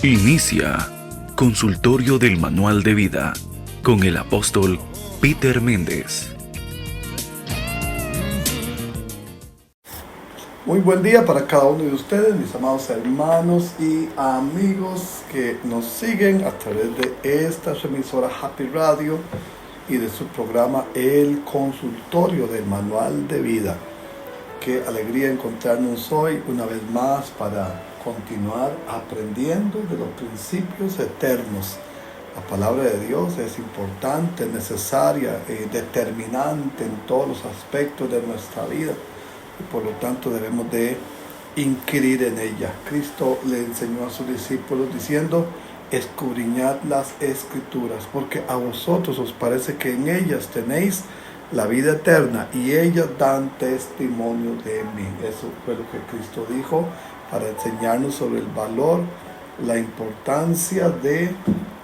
Inicia Consultorio del Manual de Vida con el apóstol Peter Méndez. Muy buen día para cada uno de ustedes, mis amados hermanos y amigos que nos siguen a través de esta emisora Happy Radio y de su programa El Consultorio del Manual de Vida. Qué alegría encontrarnos hoy una vez más para continuar aprendiendo de los principios eternos. La palabra de Dios es importante, necesaria, determinante en todos los aspectos de nuestra vida y por lo tanto debemos de inquirir en ella. Cristo le enseñó a sus discípulos diciendo: escudriñad las Escrituras, porque a vosotros os parece que en ellas tenéis la vida eterna y ellas dan testimonio de mí. Eso fue lo que Cristo dijo para enseñarnos sobre el valor, la importancia de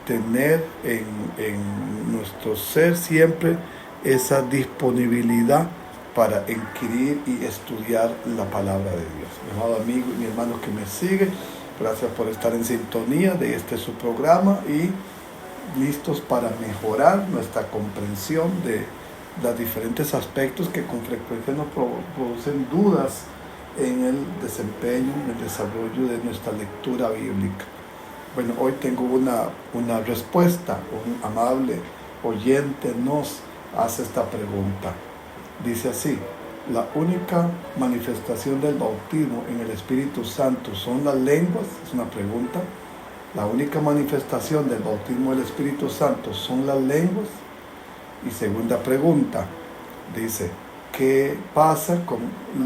tener en nuestro ser siempre esa disponibilidad para inquirir y estudiar la palabra de Dios. Mi amado amigo y mi hermano que me sigue, gracias por estar en sintonía de su programa y listos para mejorar nuestra comprensión de los diferentes aspectos que con frecuencia nos producen dudas en el desempeño, en el desarrollo de nuestra lectura bíblica. Bueno, hoy tengo una respuesta. Un amable oyente nos hace esta pregunta. Dice así: ¿la única manifestación del bautismo en el Espíritu Santo son las lenguas? Es una pregunta. ¿La única manifestación del bautismo del Espíritu Santo son las lenguas? Y segunda pregunta, dice: ¿qué pasa con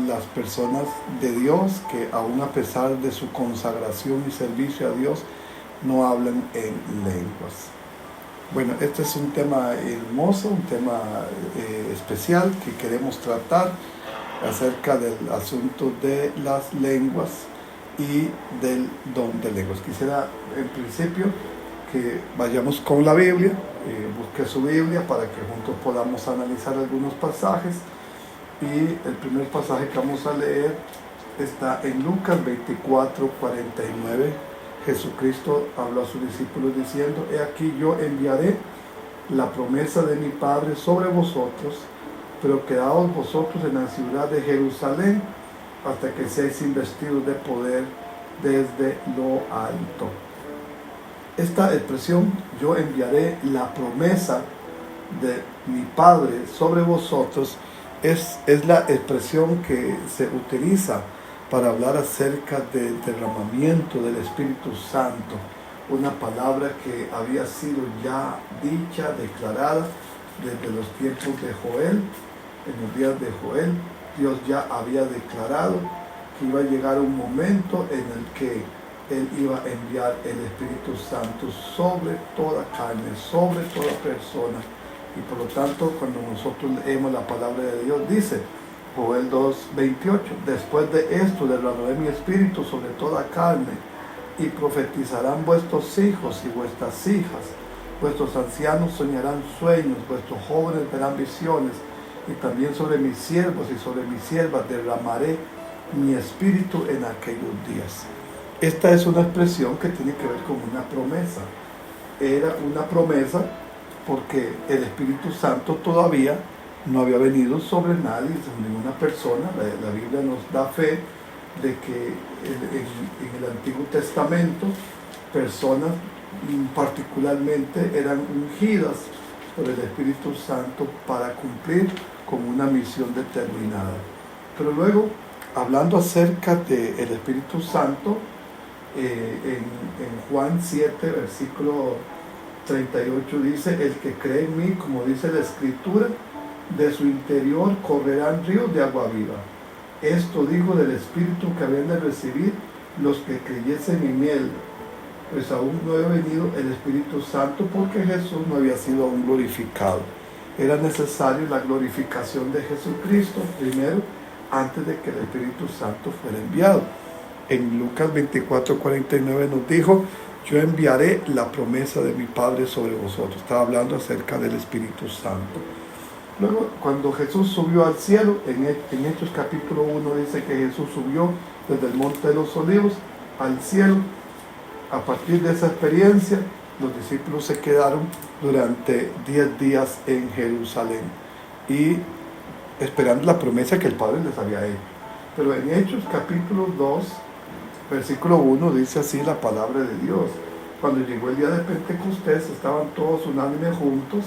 las personas de Dios que aún a pesar de su consagración y servicio a Dios no hablan en lenguas? Bueno, este es un tema hermoso, un tema especial que queremos tratar acerca del asunto de las lenguas y del don de lenguas. Quisiera en principio que vayamos con la Biblia, busque su Biblia para que juntos podamos analizar algunos pasajes. Y el primer pasaje que vamos a leer está en Lucas 24:49. Jesucristo habló a sus discípulos diciendo: he aquí yo enviaré la promesa de mi Padre sobre vosotros, pero quedaos vosotros en la ciudad de Jerusalén hasta que seáis investidos de poder desde lo alto. Esta expresión, yo enviaré la promesa de mi Padre sobre vosotros, es la expresión que se utiliza para hablar acerca del derramamiento del Espíritu Santo, una palabra que había sido ya dicha, declarada desde los tiempos de Joel. En los días de Joel, Dios ya había declarado que iba a llegar un momento en el que Él iba a enviar el Espíritu Santo sobre toda carne, sobre toda persona. Y por lo tanto, cuando nosotros leemos la palabra de Dios, dice Joel 2:28: después de esto derramaré mi espíritu sobre toda carne, y profetizarán vuestros hijos y vuestras hijas, vuestros ancianos soñarán sueños, vuestros jóvenes verán visiones, y también sobre mis siervos y sobre mis siervas derramaré mi espíritu en aquellos días. Esta es una expresión que tiene que ver con una promesa. Era una promesa porque el Espíritu Santo todavía no había venido sobre nadie, sobre ninguna persona. La Biblia nos da fe de que en el Antiguo Testamento personas particularmente eran ungidas por el Espíritu Santo para cumplir con una misión determinada. Pero luego, hablando acerca del Espíritu Santo, en Juan 7, versículo 38 dice: el que cree en mí, como dice la Escritura, de su interior correrán ríos de agua viva. Esto dijo del Espíritu que habían de recibir los que creyesen en él, pues aún no había venido el Espíritu Santo porque Jesús no había sido aún glorificado. Era necesario la glorificación de Jesucristo primero, antes de que el Espíritu Santo fuera enviado. En Lucas 24:49 nos dijo: yo enviaré la promesa de mi Padre sobre vosotros. Estaba hablando acerca del Espíritu Santo. Luego, cuando Jesús subió al cielo, en Hechos capítulo 1 dice que Jesús subió desde el monte de los olivos al cielo A partir de esa experiencia, los discípulos se quedaron durante 10 días en Jerusalén y esperando la promesa que el Padre les había hecho. Pero en Hechos capítulo 2, versículo 1 dice así la palabra de Dios. Cuando llegó el día de Pentecostés, estaban todos unánimes juntos,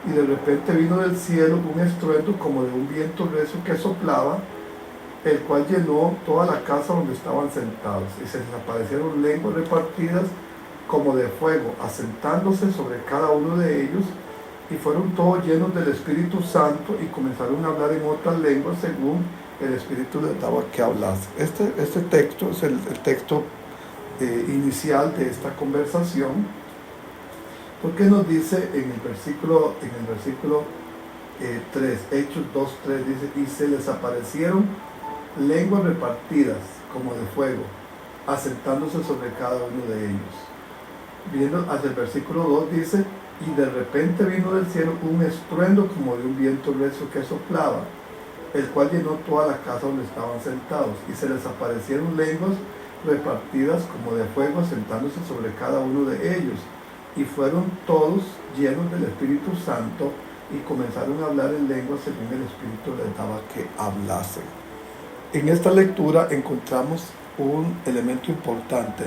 y de repente vino del cielo un estruendo como de un viento recio que soplaba, el cual llenó toda la casa donde estaban sentados, y se les aparecieron lenguas repartidas como de fuego, asentándose sobre cada uno de ellos, y fueron todos llenos del Espíritu Santo, y comenzaron a hablar en otras lenguas según el Espíritu les daba que hablase. Este texto es el texto inicial de esta conversación, porque nos dice en el versículo 3, Hechos 2:3, dice, y se les aparecieron lenguas repartidas como de fuego, asentándose sobre cada uno de ellos. Viendo hacia el versículo 2 dice, y de repente vino del cielo un estruendo como de un viento recio que soplaba, el cual llenó toda la casa donde estaban sentados, y se les aparecieron lenguas repartidas como de fuego, asentándose sobre cada uno de ellos, y fueron todos llenos del Espíritu Santo, y comenzaron a hablar en lenguas según el Espíritu les daba que hablasen. En esta lectura encontramos un elemento importante.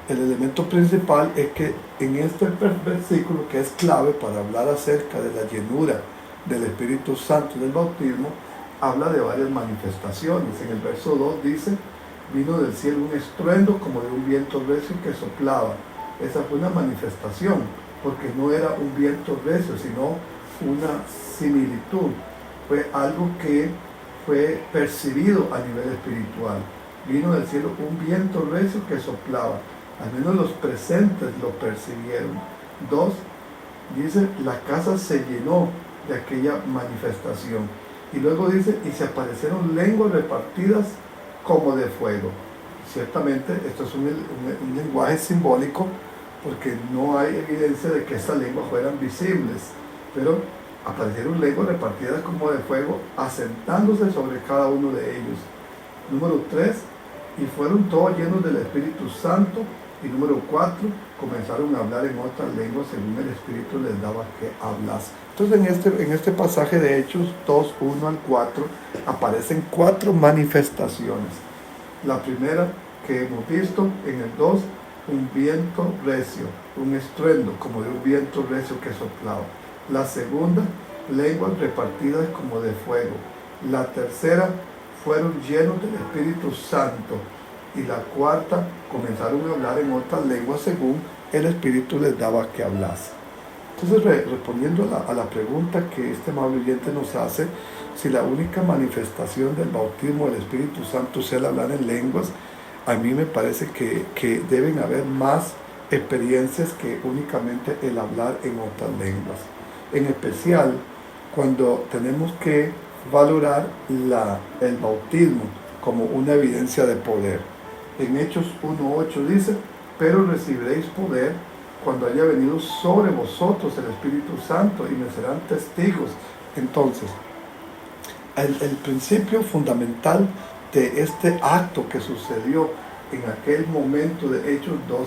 El elemento principal es que en este versículo, que es clave para hablar acerca de la llenura del Espíritu Santo del bautismo, habla de varias manifestaciones. En el verso 2 dice, vino del cielo un estruendo como de un viento recio que soplaba. Esa fue una manifestación, porque no era un viento recio, sino una similitud. Fue algo que fue percibido a nivel espiritual. Vino del cielo un viento recio que soplaba. Al menos los presentes lo percibieron. 2, dice, la casa se llenó de aquella manifestación. Y luego dice, y se aparecieron lenguas repartidas como de fuego. Ciertamente esto es un lenguaje simbólico, porque no hay evidencia de que estas lenguas fueran visibles, pero aparecieron lenguas repartidas como de fuego, asentándose sobre cada uno de ellos. Número 3, y fueron todos llenos del Espíritu Santo. Y número 4, comenzaron a hablar en otras lenguas según el Espíritu les daba que hablase. Entonces en este pasaje de Hechos 2, 1 al 4, aparecen 4 manifestaciones. La primera que hemos visto en el 2, un viento recio, un estruendo como de un viento recio que soplaba. La segunda, lenguas repartidas como de fuego. La tercera, fueron llenos del Espíritu Santo. Y la cuarta, comenzaron a hablar en otras lenguas según el Espíritu les daba que hablase. Entonces, respondiendo a la pregunta que este amable oyente nos hace, si la única manifestación del bautismo del Espíritu Santo es el hablar en lenguas, a mí me parece que deben haber más experiencias que únicamente el hablar en otras lenguas. En especial, cuando tenemos que valorar el bautismo como una evidencia de poder. En Hechos 1:8 dice, pero recibiréis poder cuando haya venido sobre vosotros el Espíritu Santo y me serán testigos. Entonces, el principio fundamental de este acto que sucedió en aquel momento de Hechos 2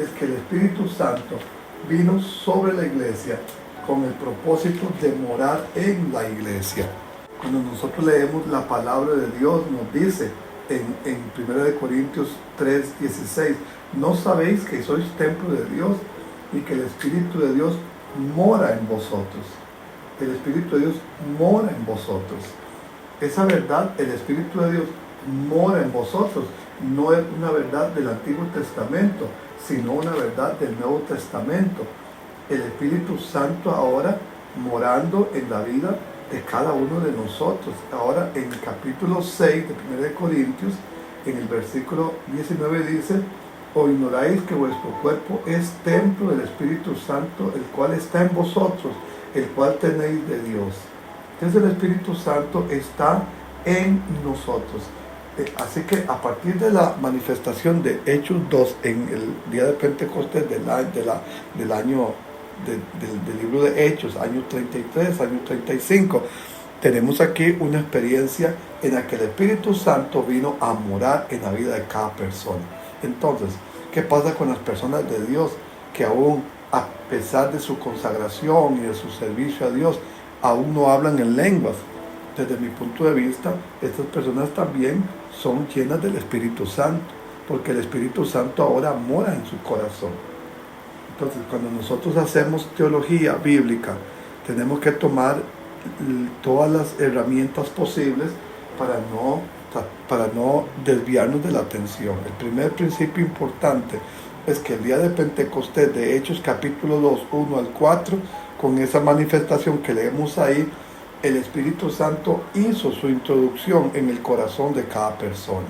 es que el Espíritu Santo vino sobre la iglesia con el propósito de morar en la iglesia. Cuando nosotros leemos la palabra de Dios, nos dice en 1 Corintios 3:16, ¿no sabéis que sois templo de Dios y que el Espíritu de Dios mora en vosotros? El Espíritu de Dios mora en vosotros. Esa verdad, el Espíritu de Dios mora en vosotros, no es una verdad del Antiguo Testamento, sino una verdad del Nuevo Testamento. El Espíritu Santo ahora morando en la vida de cada uno de nosotros. Ahora en el capítulo 6 de 1 Corintios, en el versículo 19 dice, ¿o ignoráis que vuestro cuerpo es templo del Espíritu Santo, el cual está en vosotros, el cual tenéis de Dios? Entonces el Espíritu Santo está en nosotros. Así que a partir de la manifestación de Hechos 2 en el día de Pentecostés del libro de Hechos, año 33, año 35, tenemos aquí una experiencia en la que el Espíritu Santo vino a morar en la vida de cada persona. Entonces, ¿Qué pasa con las personas de Dios que aún, a pesar de su consagración y de su servicio a Dios, aún no hablan en lenguas? Desde mi punto de vista, estas personas también son llenas del Espíritu Santo, porque el Espíritu Santo ahora mora en su corazón. Entonces, cuando nosotros hacemos teología bíblica, tenemos que tomar todas las herramientas posibles para no desviarnos de la atención. El primer principio importante es que el día de Pentecostés, de Hechos capítulo 2, 1 al 4, con esa manifestación que leemos ahí, el Espíritu Santo hizo su introducción en el corazón de cada persona.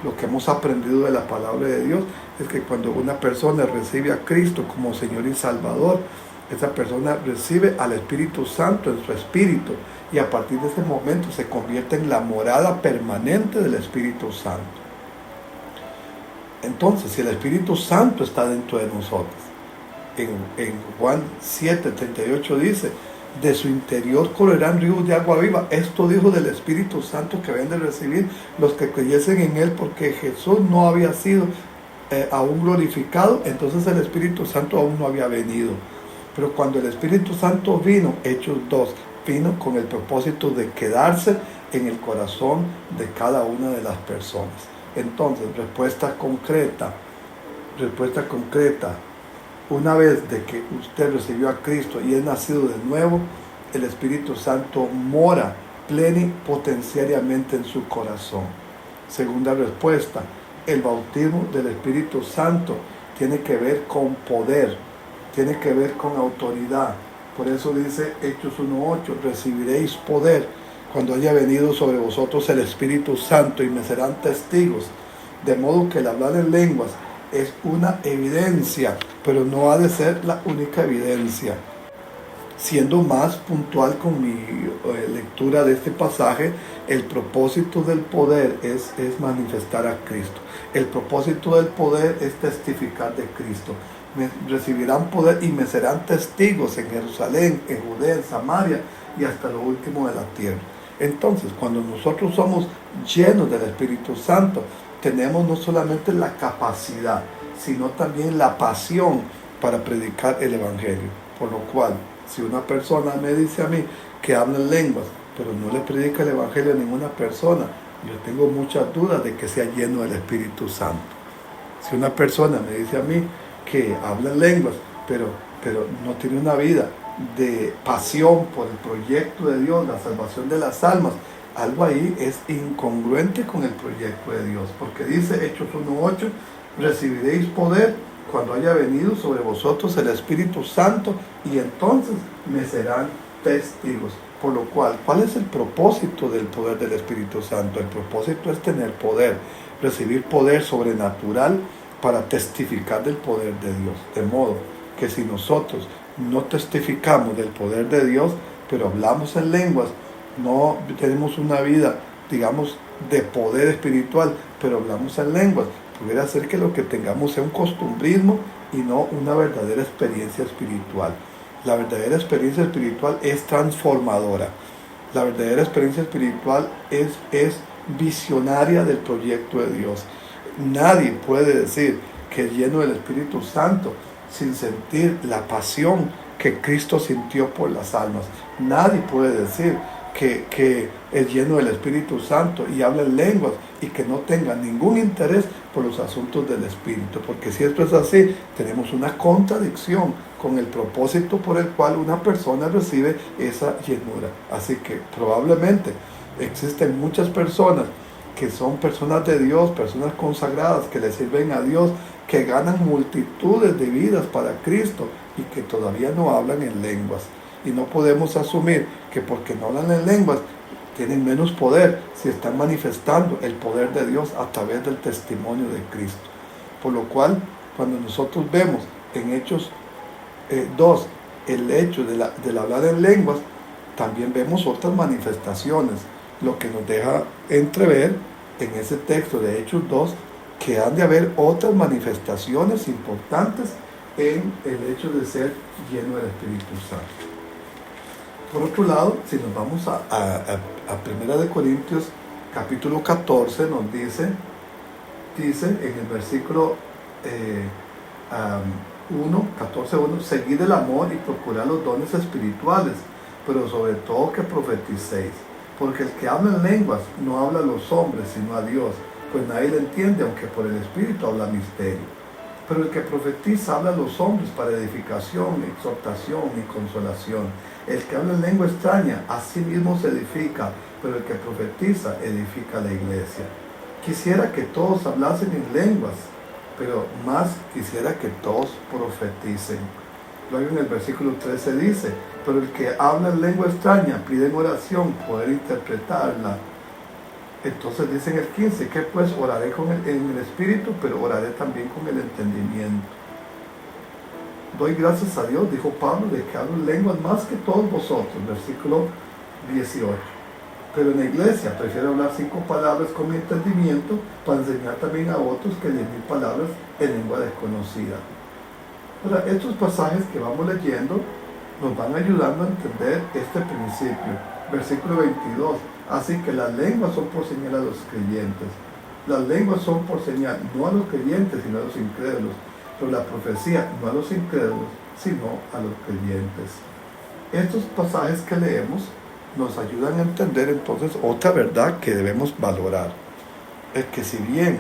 Lo que hemos aprendido de la palabra de Dios es que cuando una persona recibe a Cristo como Señor y Salvador, esa persona recibe al Espíritu Santo en su espíritu y a partir de ese momento se convierte en la morada permanente del Espíritu Santo. Entonces, si el Espíritu Santo está dentro de nosotros, en Juan 7:38 dice: de su interior correrán ríos de agua viva. Esto dijo del Espíritu Santo que habían de recibir los que creyesen en Él, porque Jesús no había sido aún glorificado, entonces el Espíritu Santo aún no había venido. Pero cuando el Espíritu Santo vino, Hechos 2, vino con el propósito de quedarse en el corazón de cada una de las personas. Entonces, respuesta concreta. Una vez de que usted recibió a Cristo y es nacido de nuevo, el Espíritu Santo mora plenipotenciariamente en su corazón. Segunda respuesta, el bautismo del Espíritu Santo tiene que ver con poder, tiene que ver con autoridad. Por eso dice Hechos 1:8, recibiréis poder cuando haya venido sobre vosotros el Espíritu Santo y me serán testigos. De modo que el hablar en lenguas es una evidencia, pero no ha de ser la única evidencia. Siendo más puntual con mi lectura de este pasaje, el propósito del poder es manifestar a Cristo. El propósito del poder es testificar de Cristo. Recibirán poder y me serán testigos en Jerusalén, en Judea, en Samaria y hasta lo último de la tierra. Entonces, cuando nosotros somos llenos del Espíritu Santo, tenemos no solamente la capacidad, sino también la pasión para predicar el Evangelio. Por lo cual, si una persona me dice a mí que habla en lenguas, pero no le predica el Evangelio a ninguna persona, yo tengo muchas dudas de que sea lleno del Espíritu Santo. Si una persona me dice a mí que habla en lenguas, pero no tiene una vida de pasión por el proyecto de Dios, la salvación de las almas, algo ahí es incongruente con el proyecto de Dios, porque dice Hechos 1:8, recibiréis poder cuando haya venido sobre vosotros el Espíritu Santo y entonces me serán testigos. Por lo cual, ¿cuál es el propósito del poder del Espíritu Santo? El propósito es tener poder, recibir poder sobrenatural para testificar del poder de Dios. De modo que si nosotros no testificamos del poder de Dios, pero hablamos en lenguas, no tenemos una vida, digamos, de poder espiritual, pero hablamos en lenguas, pudiera ser que lo que tengamos sea un costumbrismo y no una verdadera experiencia espiritual. La verdadera experiencia espiritual es transformadora. La verdadera experiencia espiritual es visionaria del proyecto de Dios. Nadie puede decir que es lleno del Espíritu Santo sin sentir la pasión que Cristo sintió por las almas. Nadie puede decir que es lleno del Espíritu Santo y habla en lenguas y que no tenga ningún interés por los asuntos del Espíritu, porque si esto es así, tenemos una contradicción con el propósito por el cual una persona recibe esa llenura. Así que probablemente existen muchas personas que son personas de Dios, personas consagradas que le sirven a Dios, que ganan multitudes de vidas para Cristo y que todavía no hablan en lenguas. Y no podemos asumir que porque no hablan en lenguas tienen menos poder si están manifestando el poder de Dios a través del testimonio de Cristo. Por lo cual, cuando nosotros vemos en Hechos 2 el hecho del hablar en lenguas, también vemos otras manifestaciones, lo que nos deja entrever en ese texto de Hechos 2 que han de haber otras manifestaciones importantes en el hecho de ser lleno del Espíritu Santo. Por otro lado, si nos vamos a 1 Corintios capítulo 14, nos dice en el versículo 14:1, seguid el amor y procurad los dones espirituales, pero sobre todo que profeticéis, porque el que habla en lenguas no habla a los hombres, sino a Dios, pues nadie le entiende, aunque por el Espíritu habla misterio. Pero el que profetiza habla a los hombres para edificación, exhortación y consolación. El que habla en lengua extraña a sí mismo se edifica, pero el que profetiza edifica a la iglesia. Quisiera que todos hablasen en lenguas, pero más quisiera que todos profeticen. Luego en el versículo 13 dice, pero el que habla en lengua extraña pide en oración poder interpretarla. Entonces dice en el 15, que pues oraré en el espíritu, pero oraré también con el entendimiento. Doy gracias a Dios, dijo Pablo, de que hablo en lenguas más que todos vosotros, versículo 18. Pero en la iglesia prefiero hablar 5 palabras con mi entendimiento para enseñar también a otros que 10.000 palabras en lengua desconocida. Ahora, estos pasajes que vamos leyendo nos van ayudando a entender este principio. Versículo 22. Así que las lenguas son por señal a los creyentes. Las lenguas son por señal, no a los creyentes, sino a los incrédulos. Pero la profecía, no a los incrédulos, sino a los creyentes. Estos pasajes que leemos nos ayudan a entender entonces otra verdad que debemos valorar. Es que si bien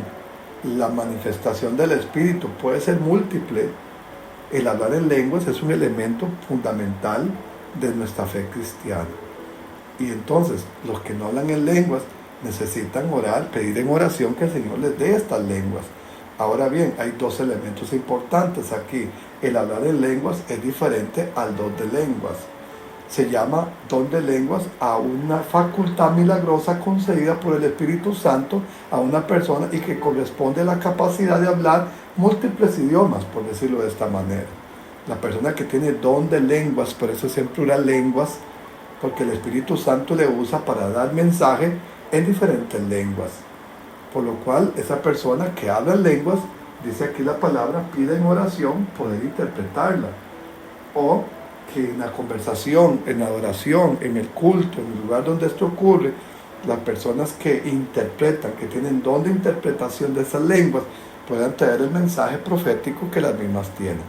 la manifestación del Espíritu puede ser múltiple, el hablar en lenguas es un elemento fundamental de nuestra fe cristiana. Y entonces los que no hablan en lenguas necesitan orar, pedir en oración que el Señor les dé estas lenguas. Ahora bien, hay 2 elementos importantes aquí. El hablar en lenguas es diferente al don de lenguas. Se llama don de lenguas a una facultad milagrosa concedida por el Espíritu Santo a una persona y que corresponde a la capacidad de hablar múltiples idiomas, por decirlo de esta manera. La persona que tiene don de lenguas, por eso es en plural lenguas, porque el Espíritu Santo le usa para dar mensaje en diferentes lenguas. Por lo cual, esa persona que habla en lenguas, dice aquí la palabra, pide en oración poder interpretarla. O que en la conversación, en la adoración, en el culto, en el lugar donde esto ocurre, las personas que interpretan, que tienen don de interpretación de esas lenguas, puedan traer el mensaje profético que las mismas tienen.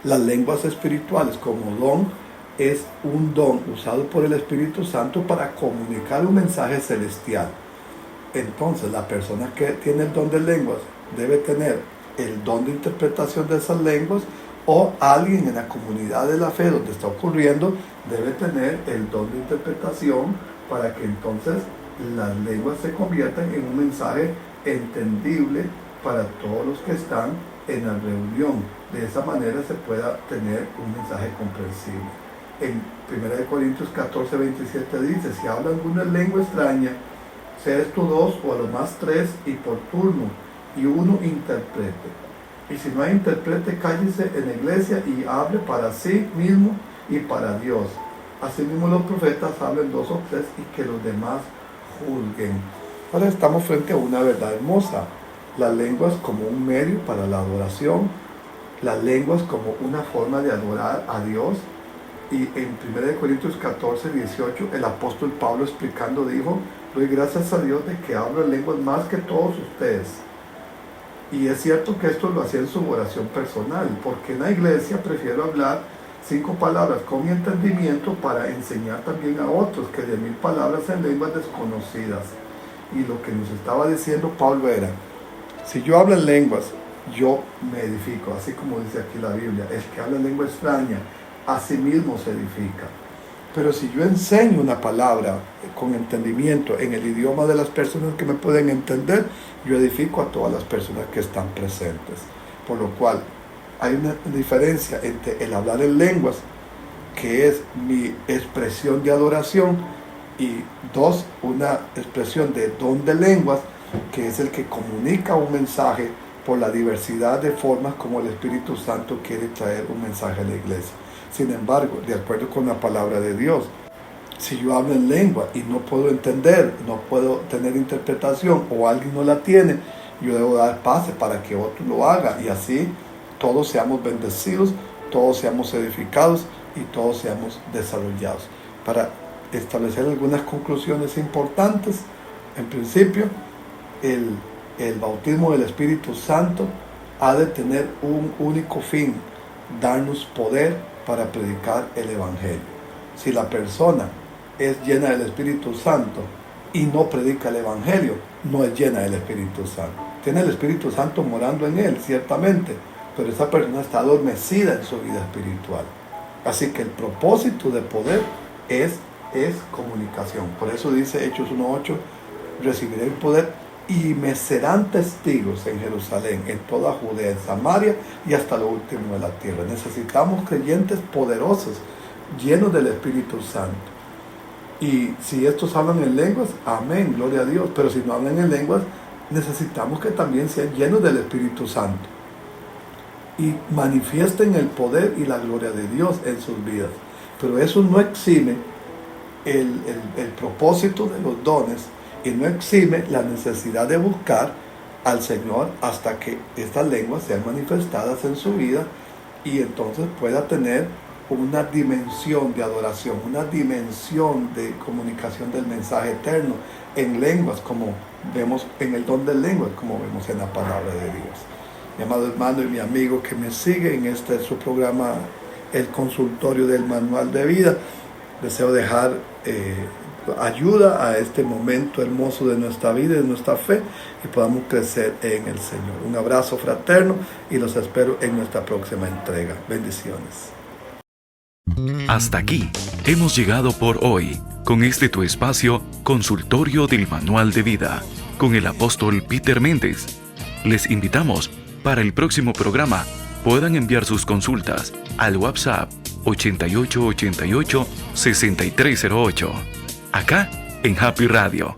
Las lenguas espirituales como don es un don usado por el Espíritu Santo para comunicar un mensaje celestial. Entonces la persona que tiene el don de lenguas debe tener el don de interpretación de esas lenguas, o alguien en la comunidad de la fe donde está ocurriendo debe tener el don de interpretación para que entonces las lenguas se conviertan en un mensaje entendible para todos los que están en la reunión. De esa manera se pueda tener un mensaje comprensible. En 1 Corintios 14:27 dice, si habla alguna lengua extraña, sea esto 2 o a lo más 3 y por turno, y uno interprete. Y si no hay intérprete, cállese en la iglesia y hable para sí mismo y para Dios. Asimismo los profetas hablen 2 o 3 y que los demás juzguen. Ahora estamos frente a una verdad hermosa. Las lenguas como un medio para la adoración. Las lenguas como una forma de adorar a Dios. Y en 1 Corintios 14:18 el apóstol Pablo explicando dijo, doy gracias a Dios de que hablo en lenguas más que todos ustedes. Y es cierto que esto lo hacía en su oración personal, porque en la iglesia prefiero hablar 5 palabras con mi entendimiento para enseñar también a otros que 10.000 palabras en lenguas desconocidas. Y lo que nos estaba diciendo Pablo era, si yo hablo en lenguas, yo me edifico, así como dice aquí la Biblia, el que habla en lengua extraña, a sí mismo se edifica. Pero si yo enseño una palabra con entendimiento en el idioma de las personas que me pueden entender, yo edifico a todas las personas que están presentes. Por lo cual, hay una diferencia entre el hablar en lenguas, que es mi expresión de adoración, y 2, una expresión de don de lenguas, que es el que comunica un mensaje por la diversidad de formas como el Espíritu Santo quiere traer un mensaje a la iglesia. Sin embargo, de acuerdo con la palabra de Dios, si yo hablo en lengua y no puedo entender, no puedo tener interpretación o alguien no la tiene, yo debo dar pase para que otro lo haga y así todos seamos bendecidos, todos seamos edificados y todos seamos desarrollados. Para establecer algunas conclusiones importantes, en principio, el bautismo del Espíritu Santo ha de tener un único fin: darnos poder para predicar el Evangelio. Si la persona es llena del Espíritu Santo y no predica el Evangelio, no es llena del Espíritu Santo. Tiene el Espíritu Santo morando en él, ciertamente, pero esa persona está adormecida en su vida espiritual. Así que el propósito de poder es comunicación. Por eso dice Hechos 1:8, recibiré el poder y me serán testigos en Jerusalén, en toda Judea, en Samaria y hasta lo último de la tierra. Necesitamos creyentes poderosos, llenos del Espíritu Santo. Y si estos hablan en lenguas, amén, gloria a Dios. Pero si no hablan en lenguas, necesitamos que también sean llenos del Espíritu Santo y manifiesten el poder y la gloria de Dios en sus vidas. Pero eso no exime el propósito de los dones y no exime la necesidad de buscar al Señor hasta que estas lenguas sean manifestadas en su vida y entonces pueda tener una dimensión de adoración, una dimensión de comunicación del mensaje eterno en lenguas, como vemos en el don de lenguas, como vemos en la palabra de Dios. Mi amado hermano y mi amigo que me sigue en su programa, el consultorio del manual de vida, deseo dejar ayuda a este momento hermoso de nuestra vida y de nuestra fe y podamos crecer en el Señor. Un abrazo fraterno y los espero en nuestra próxima entrega. Bendiciones. Hasta aquí hemos llegado por hoy con este tu espacio Consultorio del Manual de Vida con el apóstol Peter Méndez. Les invitamos para el próximo programa puedan enviar sus consultas al WhatsApp 8888-6308 acá en Happy Radio.